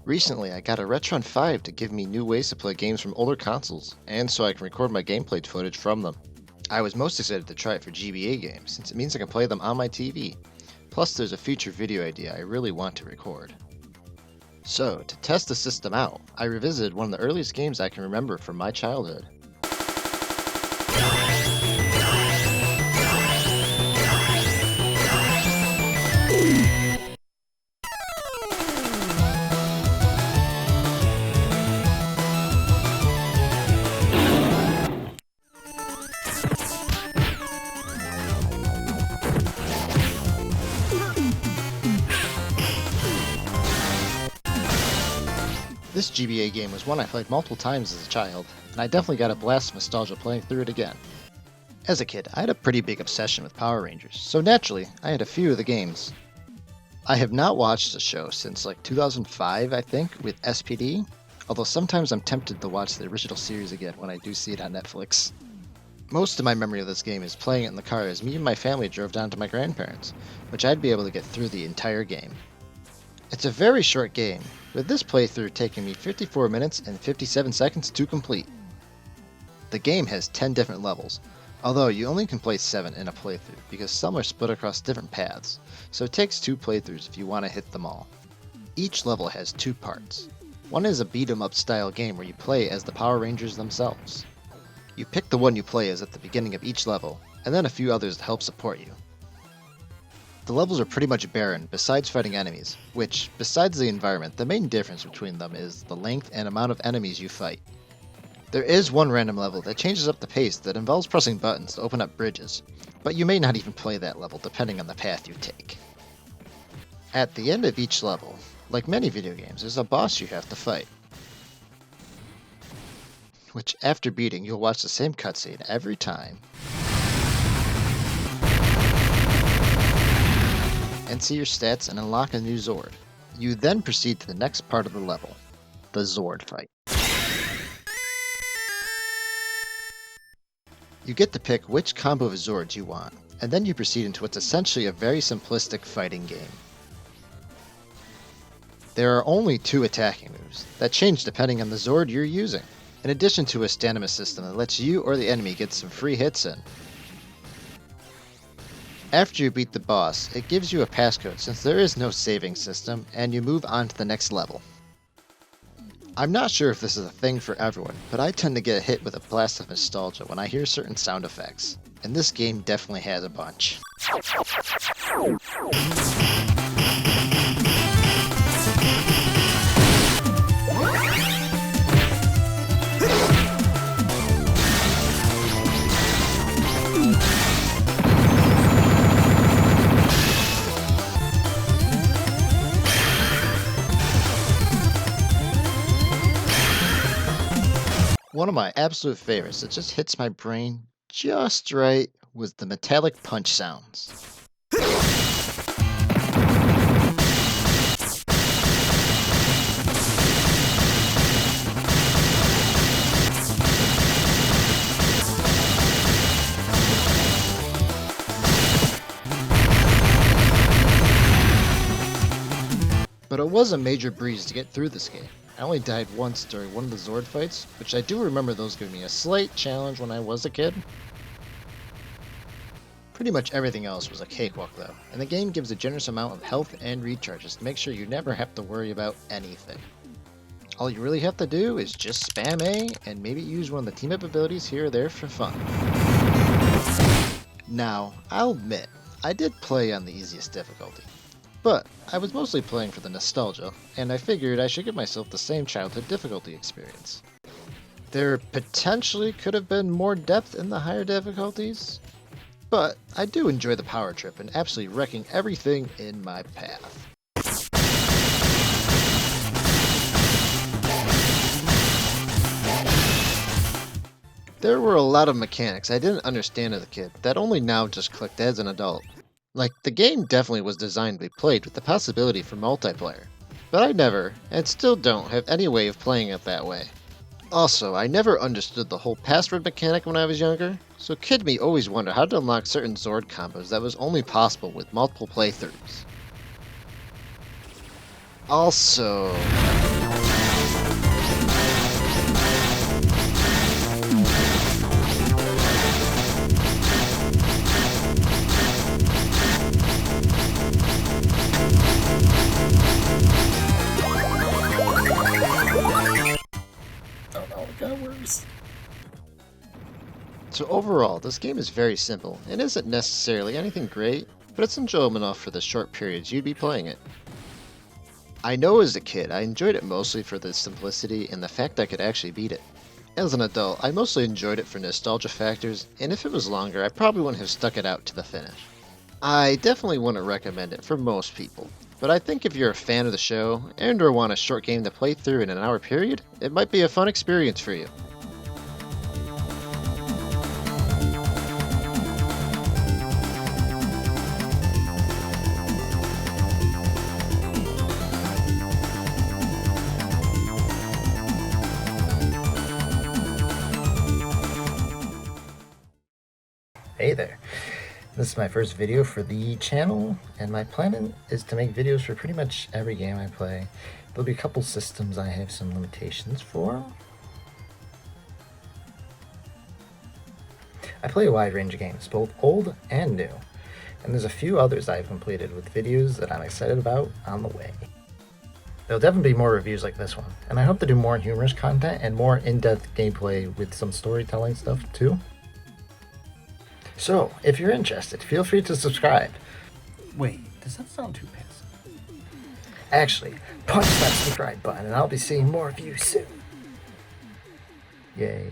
Recently, I got a Retron 5 to give me new ways to play games from older consoles, and so I can record my gameplay footage from them. I was most excited to try it for GBA games, since it means I can play them on my TV. Plus, there's a future video idea I really want to record. So, to test the system out, I revisited one of the earliest games I can remember from my childhood. This GBA game was one I played multiple times as a child, and I definitely got a blast of nostalgia playing through it again. As a kid, I had a pretty big obsession with Power Rangers, so naturally, I had a few of the games. I have not watched the show since like 2005, I think, with SPD, although sometimes I'm tempted to watch the original series again when I do see it on Netflix. Most of my memory of this game is playing it in the car as me and my family drove down to my grandparents', which I'd be able to get through the entire game. It's a very short game, with this playthrough taking me 54 minutes and 57 seconds to complete. The game has 10 different levels, although you only can play 7 in a playthrough because some are split across different paths, so it takes 2 playthroughs if you want to hit them all. Each level has 2 parts. One is a beat-em-up style game where you play as the Power Rangers themselves. You pick the one you play as at the beginning of each level, and then a few others to help support you. The levels are pretty much barren, besides fighting enemies, which, besides the environment, the main difference between them is the length and amount of enemies you fight. There is one random level that changes up the pace that involves pressing buttons to open up bridges, but you may not even play that level depending on the path you take. At the end of each level, like many video games, there's a boss you have to fight, which after beating you'll watch the same cutscene every time, and see your stats and unlock a new Zord. You then proceed to the next part of the level, the Zord fight. You get to pick which combo of Zords you want, and then you proceed into what's essentially a very simplistic fighting game. There are only 2 attacking moves that change depending on the Zord you're using, in addition to a stamina system that lets you or the enemy get some free hits in. After you beat the boss, it gives you a passcode since there is no saving system, and you move on to the next level. I'm not sure if this is a thing for everyone, but I tend to get hit with a blast of nostalgia when I hear certain sound effects, and this game definitely has a bunch. One of my absolute favorites that just hits my brain just right was the metallic punch sounds. But it was a major breeze to get through this game. I only died once during one of the Zord fights, which I do remember those giving me a slight challenge when I was a kid. Pretty much everything else was a cakewalk though, and the game gives a generous amount of health and recharges to make sure you never have to worry about anything. All you really have to do is just spam A and maybe use one of the team-up abilities here or there for fun. Now, I'll admit, I did play on the easiest difficulty. But I was mostly playing for the nostalgia, and I figured I should give myself the same childhood difficulty experience. There potentially could have been more depth in the higher difficulties, but I do enjoy the power trip and absolutely wrecking everything in my path. There were a lot of mechanics I didn't understand as a kid that only now just clicked as an adult. Like, the game definitely was designed to be played with the possibility for multiplayer, but I never, and still don't, have any way of playing it that way. Also, I never understood the whole password mechanic when I was younger, so kid me always wondered how to unlock certain Zord combos that was only possible with multiple playthroughs. Also, games. So overall, this game is very simple, and isn't necessarily anything great, but it's enjoyable enough for the short periods you'd be playing it. I know as a kid, I enjoyed it mostly for the simplicity and the fact I could actually beat it. As an adult, I mostly enjoyed it for nostalgia factors, and if it was longer, I probably wouldn't have stuck it out to the finish. I definitely wouldn't recommend it for most people, but I think if you're a fan of the show, and or want a short game to play through in an hour period, it might be a fun experience for you. Hey there. This is my first video for the channel, and my plan is to make videos for pretty much every game I play. There'll be a couple systems I have some limitations for. I play a wide range of games, both old and new, and there's a few others I've completed with videos that I'm excited about on the way. There'll definitely be more reviews like this one, and I hope to do more humorous content and more in-depth gameplay with some storytelling stuff too. So, if you're interested, feel free to subscribe. Wait, does that sound too passive? Actually, punch that subscribe button and I'll be seeing more of you soon. Yay.